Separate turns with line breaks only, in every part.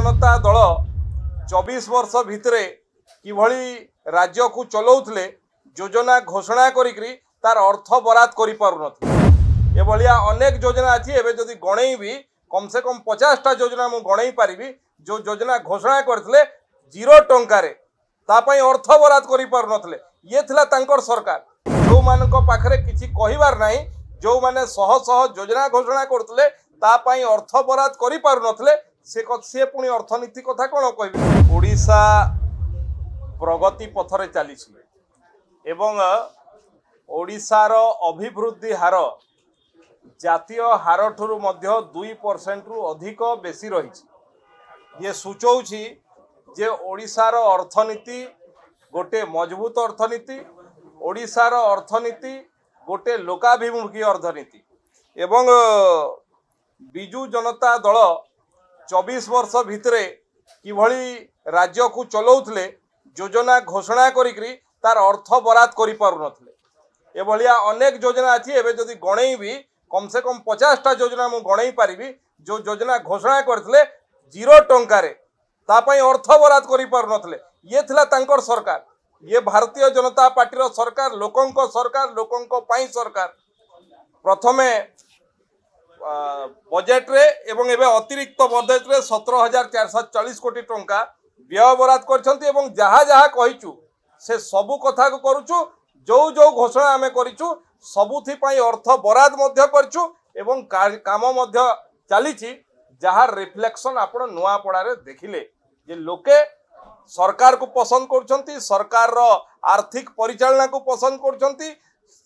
जनता दल 24 वर्ष भितर किभली राज्य को चलाउले योजना घोषणा करी तार अर्थ बराद कर पारुनथिले अनेक योजना अच्छी एवं जदि गणई भी कम से कम 50टा योजना मुझे गणई पारि जो योजना घोषणा करते 0 टंकार अर्थ बराद कर पारुनथिले ये थिला तांकर सरकार जो मानक पाखरे किछि कहिबार नाही जो माने शह शह योजना घोषणा करते अर्थ बराद कर पारुनथिले से पुणी अर्थनीति कथा कौन कह ओडिशा प्रगति पथरे चली एवं ओडिशार अभिवृद्धि हार जातीय हार ठुरु मध्य 2% रु अधिक बेसी रही ये सूचौछि जे ओडिशार अर्थनीति गोटे मजबूत अर्थनीति ओडिशार अर्थनीति गोटे लोकाभिमुखी अर्थनीति एवं बिजु जनता दल 24 वर्ष भितर किभली राज्य को चलाउले योजना घोषणा करी तार अर्थ बराद कर पारुनथिले अनेक योजना अच्छी एवं जदि गणई भी कम से कम 50टा योजना मुझे गणई पारि जो योजना घोषणा करते 0 टंकार अर्थ बराद कर पारुनथिले ये थिला तांकर सरकार ये भारतीय जनता पार्टी सरकार लोकंक पाई सरकार प्रथमे बजेट रे एवं एवं अतिरिक्त बजेट रे 17,440 कोटी टंका व्यय बराद करछंती एवं जहाँ जहाँ कहिचु से सबु कथा को करूचु जो जो घोषणा आमे करिचु सबुथि पई अर्थ बराद मध्य करचु एवं काम मध्य चलीछि जहाँ रिफ्लेक्शन आपण नुआपड़ा रे देखिले जे लोके सरकार को पसंद करछंती सरकार रो आर्थिक परिचालना को पसंद करछंती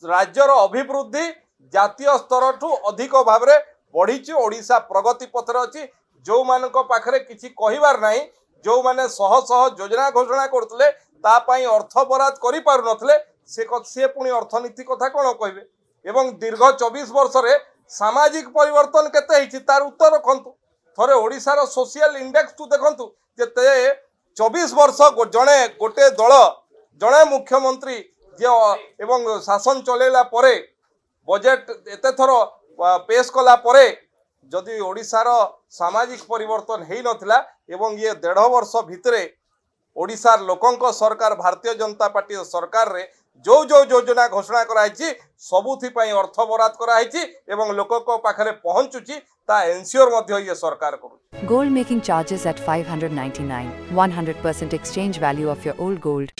राज्यर अभिवृद्धि जातीय स्तर ठू अधिक भाव में बढ़ी ओडिशा प्रगति पथर अच्छी जो मानक पाखरे किछि कहिबार नाही जो माने शह शह योजना घोषणा करते अर्थ बराद कर पारुनथिले से पुणी अर्थनीति कथा कौन कहे एवं दीर्घ 24 वर्ष रे सामाजिक परिवर्तन केते हिछि तार उत्तर रखंतु थरे ओडिशार सोशल इंडेक्स टू देखंतु जे 24 वर्ष जड़े गोटे दल जड़े मुख्यमंत्री जे एवं शासन चलेला परे बजेट एते थर पेश कला परे जदि ओडिशार सामाजिक परिवर्तन हेई नथिला एवं ये 1.5 वर्ष भितरे ओडिशार लोकंक सरकार भारतीय जनता पार्टी सरकार रे जो जो योजना घोषणा कराई सबुथि पई अर्थ बराद कराई एवं लोकंक पाखरे पहुंचुची ता एनश्योर मध्य ये सरकार करू
Gold making charges at 599, 100% exchange value of your old gold.